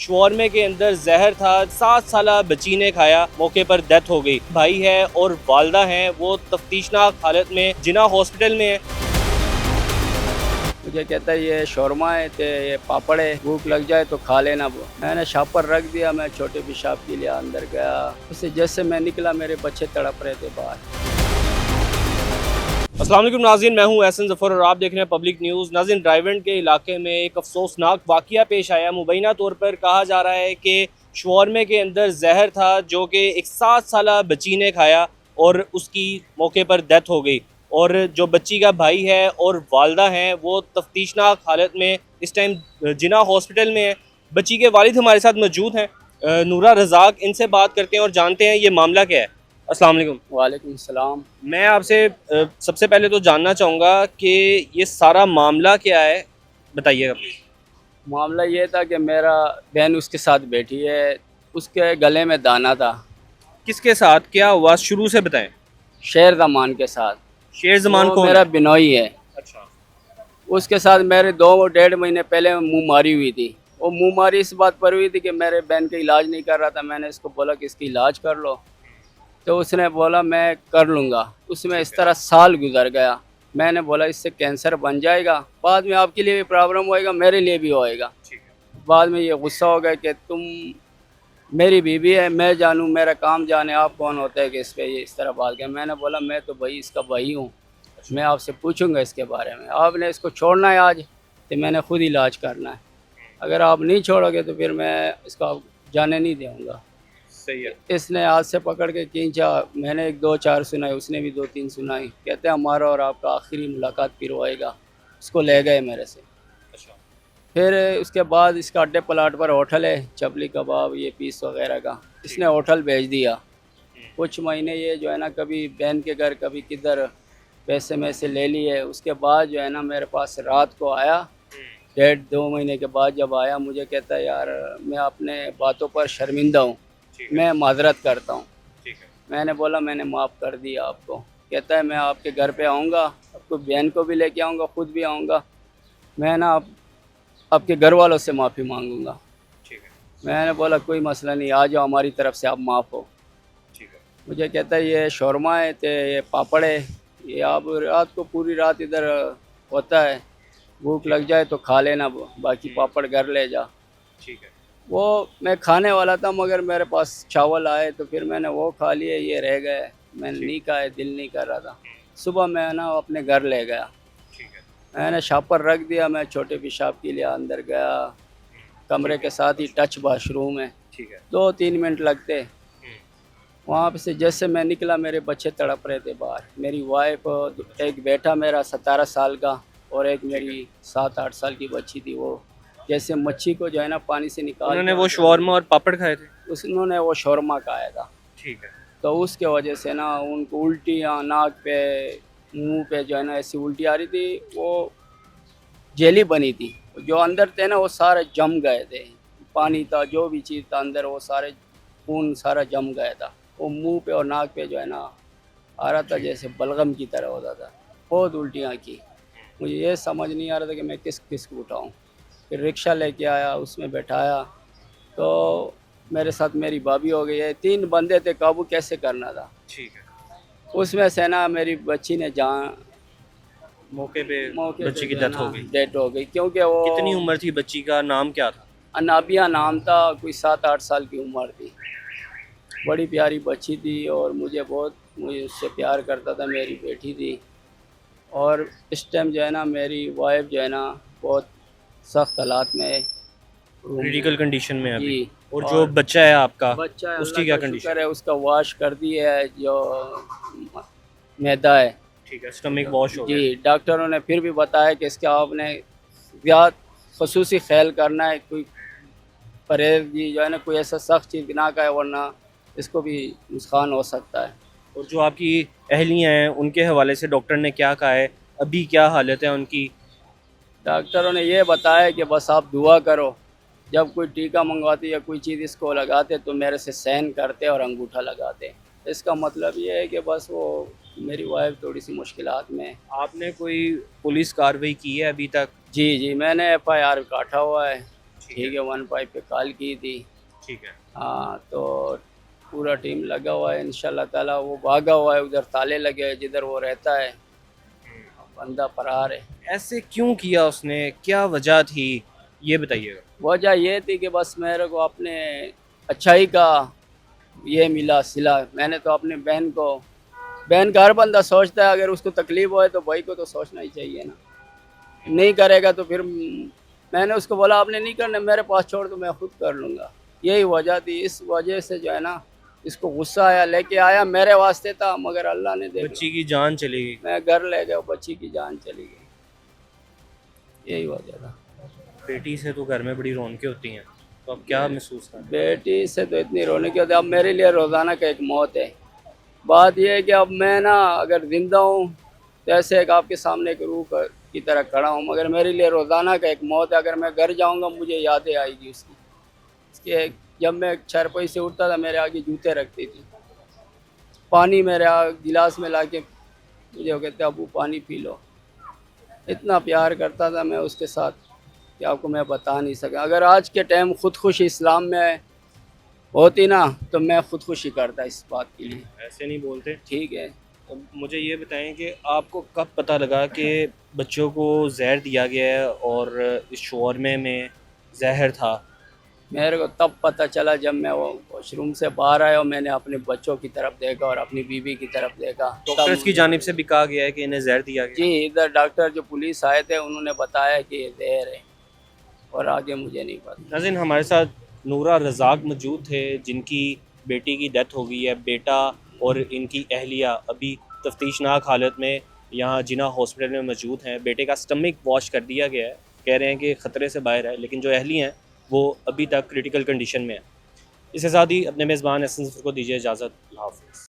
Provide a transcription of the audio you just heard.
शवरमे के अंदर जहर था, 7 साला बच्ची ने खाया, मौके पर डेथ हो गई। भाई है और वालदा हैं, वो तफ्तीशनाक हालत में जिना हॉस्पिटल में है। मुझे कहता है ये शौरमा है तो ये पापड़ है, भूख लग जाए तो खा लेना। वो मैंने शापर रख दिया, मैं छोटे पेशाब के लिए अंदर गया। उससे जैसे मैं निकला मेरे बच्चे तड़प रहे थे बाहर। अस्सलाम वालेकुम नाज़रीन, मैं हूं एहसन ज़फ़र और आप देख रहे हैं पब्लिक न्यूज़। नाज़रीन, ड्राइवेंट के इलाके में एक अफसोसनाक वाक़या पेश आया। मुबैना तौर पर कहा जा रहा है कि शवरमे के अंदर जहर था जो कि एक 7 साला बच्ची ने खाया और उसकी मौके पर डेथ हो गई। और जो बच्ची का भाई है और वालदा हैं, वो तफ्तीशनाक हालत में इस टाइम जिना हॉस्पिटल में है। बच्ची के वालिद हमारे साथ मौजूद हैं, नूरा रज़ाक। इनसे बात करते हैं और जानते हैं ये मामला क्या है। अस्सलाम वालेकुम। वालेकुम सलाम। मैं आपसे सबसे पहले तो जानना चाहूँगा कि ये सारा मामला क्या है, बताइएगा प्लीज़। मामला ये था कि मेरा बहन उसके साथ बैठी है, उसके गले में दाना था। किसके साथ क्या हुआ, शुरू से बताएं। शेर जमान के साथ। शेर जमान वो कौन मेरा है? बिनोई है। अच्छा। उसके साथ मेरे 2 डेढ़ महीने पहले मुँह मारी हुई थी। वो मुँह मारी इस बात पर हुई थी कि मेरे बहन का इलाज नहीं कर रहा था। मैंने इसको बोला कि इसकी इलाज कर लो, तो उसने बोला मैं कर लूँगा। उसमें इस तरह साल गुजर गया। मैंने बोला इससे कैंसर बन जाएगा, बाद में आपके लिए भी प्रॉब्लम होएगा, मेरे लिए भी होएगा। ठीक है। बाद में ये गुस्सा हो गया कि तुम मेरी बीवी है, मैं जानूँ, मेरा काम जाने, आप कौन होते हैं कि इस पे ये इस तरह बात किया। मैंने बोला मैं तो भाई इसका भाई हूँ, मैं आपसे पूछूंगा इसके बारे में। आपने इसको छोड़ना है आज तो मैंने खुद इलाज करना है। अगर आप नहीं छोड़ोगे तो फिर मैं इसका जाने नहीं दूँगा। सही है। इसने हाथ से पकड़ के खींचा। मैंने 1 2 4 सुनाई, उसने भी 2 3 सुनाई। कहते हैं हमारा और आपका आखिरी मुलाकात फिर होएगा। उसको ले गए मेरे से। अच्छा। फिर उसके बाद इसका अड्डे पलाट पर होटल है, चपली कबाब ये पीस वगैरह का। इसने होटल भेज दिया। कुछ महीने ये जो है ना कभी बहन के घर कभी किधर पैसे में से ले लिए। उसके बाद जो है ना मेरे पास रात को आया, 1.5 2 महीने के बाद जब आया, मुझे कहता है यार मैं अपने बातों पर शर्मिंदा हूँ, मैं माजरत करता हूँ। ठीक है। मैंने बोला मैंने माफ़ कर दिया आपको। कहता है मैं आपके घर पे आऊँगा, आपको बहन को भी लेके आऊँगा, खुद भी आऊँगा। मैं ना आपके घर वालों से माफ़ी मांगूंगा। ठीक है। मैंने बोला कोई मसला नहीं, आ जाओ, हमारी तरफ से आप माफ़ हो। ठीक है। मुझे कहता है ये शौरमा है तो ये पापड़ है, ये आप रात को पूरी रात इधर होता है, भूख लग जाए तो खा लेना, बाकी पापड़ घर ले जा। ठीक है। वो मैं खाने वाला था मगर मेरे पास चावल आए तो फिर मैंने वो खा लिए, ये रह गए। मैंने नहीं खाए, दिल नहीं कर रहा था। सुबह मैं ना अपने घर ले गया। ठीक है। मैंने शापर रख दिया, मैं छोटे पेशाब के लिए अंदर गया। कमरे के साथ ही टच वाशरूम है। ठीक है। 2 3 मिनट लगते। वहाँ पे से जैसे मैं निकला मेरे बच्चे तड़प रहे थे बाहर। मेरी वाइफ, एक बेटा मेरा 17 साल का और एक मेरी 7 8 साल की बच्ची थी। वो जैसे मच्छी को जो है ना पानी से निकाल उन्होंने वो शवरमा और पापड़ खाए थे? उन्होंने वो शौरमा खाया था। ठीक है। तो उसके वजह से ना उनको उल्टियाँ, नाक पे मुंह पे जो है ना ऐसी उल्टी आ रही थी। वो जेली बनी थी, जो अंदर थे ना वो सारे जम गए थे। पानी था, जो भी चीज़ था अंदर, वो सारे खून सारा जम गया था। वो मुंह पे और नाक पे जो है ना आ रहा था, जैसे बलगम की तरह होता था। बहुत उल्टियाँ की। मुझे ये समझ नहीं आ रहा था कि मैं किस किस को उठाऊँ। फिर रिक्शा लेके आया, उसमें बैठाया तो मेरे साथ मेरी भाभी हो गई है। 3 बंदे थे, काबू कैसे करना था। ठीक है। उसमें से ना मेरी बच्ची ने मौके पे मौके बच्ची पे की जो है डेथ ना हो गई। डेथ हो गई, क्योंकि वो कितनी उम्र थी बच्ची का, नाम क्या था? अनाबिया नाम था, कोई 7 8 साल की उम्र थी। बड़ी प्यारी बच्ची थी और मुझे उससे प्यार करता था, मेरी बेटी थी। और इस टाइम जो है ना मेरी वाइफ जो है ना बहुत सख्त हालात में है, रूम में। क्रिटिकल कंडीशन में है अभी। जी। और जो बच्चा है आपका, बच्चा है, उसकी अल्लाह क्या का कंडीशन? शुक्र है, उसका वॉश कर दिया है जो मैदा है। ठीक है, स्टमक वॉश हो गया। जी, डॉक्टरों ने फिर भी बताया कि इसका आपने ज़्यादा खसूसी ख्याल करना है, कोई परहेज जी जो है ना कोई ऐसा सख्त चीज़ ना खाए वरना इसको भी नुकसान हो सकता है। और जो आपकी अहलियाँ हैं, उनके हवाले से डॉक्टर ने क्या कहा है, अभी क्या हालत है उनकी? डॉक्टरों ने ये बताया कि बस आप दुआ करो, जब कोई टीका मंगवाते या कोई चीज़ इसको लगाते तो मेरे से साइन करते और अंगूठा लगाते। इसका मतलब ये है कि बस वो मेरी वाइफ थोड़ी सी मुश्किलात में है। आपने कोई पुलिस कार्रवाई की है अभी तक? जी, मैंने FIR काटा हुआ है। ठीक है 15 पे कॉल की थी। ठीक है। हाँ तो पूरा टीम लगा हुआ है इंशाल्लाह ताला। वो भागा हुआ है, उधर ताले लगे हैं जिधर वो रहता है, बंदा फरार है। ऐसे क्यों किया उसने, क्या वजह थी, ये बताइएगा। वजह ये थी कि बस मेरे को अपने अच्छाई का ये मिला सिला। मैंने तो अपने बहन का हर बंदा सोचता है, अगर उसको तकलीफ हो तो भाई को तो सोचना ही चाहिए ना। नहीं करेगा तो फिर मैंने उसको बोला आपने नहीं करना, मेरे पास छोड़ दो, मैं खुद कर लूँगा। यही वजह थी। इस वजह से जो है ना इसको गुस्सा आया, लेके आया, मेरे वास्ते था मगर अल्लाह ने देख बच्ची की जान चली गई। मैं घर ले गया, बच्ची की जान चली गई। यही वजह था। बेटी से तो घर में बड़ी रौनकें होती हैं, तो अब क्या महसूस कर रहे बेटी से तो इतनी रौनक होती है, अब मेरे लिए रोज़ाना का एक मौत है। बात यह है कि अब मैं ना अगर जिंदा हूँ तो ऐसे एक आपके सामने एक रूह की तरह खड़ा हूँ, मगर मेरे लिए रोज़ाना का एक मौत है। अगर मैं घर जाऊँगा मुझे यादें आएगी उसकी। जब मैं चारपाई से उठता था मेरे आगे जूते रखती थी, पानी मेरे गिलास में ला के मुझे वो कहते अबू पानी पी लो। इतना प्यार करता था मैं उसके साथ कि आपको मैं बता नहीं सका। अगर आज के टाइम खुदकुशी इस्लाम में होती ना तो मैं खुदकुशी करता इस बात के लिए। हैं? ऐसे नहीं बोलते। ठीक है। अब मुझे ये बताएं कि आपको कब पता लगा कि बच्चों को जहर दिया गया है और इस शौरमे में जहर था? मेरे को तब पता चला जब मैं वो वॉशरूम से बाहर आया और मैंने अपने बच्चों की तरफ देखा और अपनी बीवी की तरफ देखा। डॉक्टर्स की जानिब से भी कहा गया है कि इन्हें जहर दिया गया। जी, इधर डॉक्टर जो पुलिस आए थे उन्होंने बताया कि ये जहर है, और आगे मुझे नहीं पता। नाज़रीन, हमारे साथ नूरा रज़ाक मौजूद थे जिनकी बेटी की डेथ हो गई है। बेटा और इनकी अहलिया अभी तफ्तीशनाक हालत में यहाँ जिना हॉस्पिटल में मौजूद हैं। बेटे का स्टमक वॉश कर दिया गया है, कह रहे हैं कि ख़तरे से बाहर है, लेकिन जो अहली हैं वो अभी तक क्रिटिकल कंडीशन में है। इसके साथ ही अपने मेज़बान एहसन ज़फ़र को दीजिए इजाज़त। अल्लाह हाफ़िज़।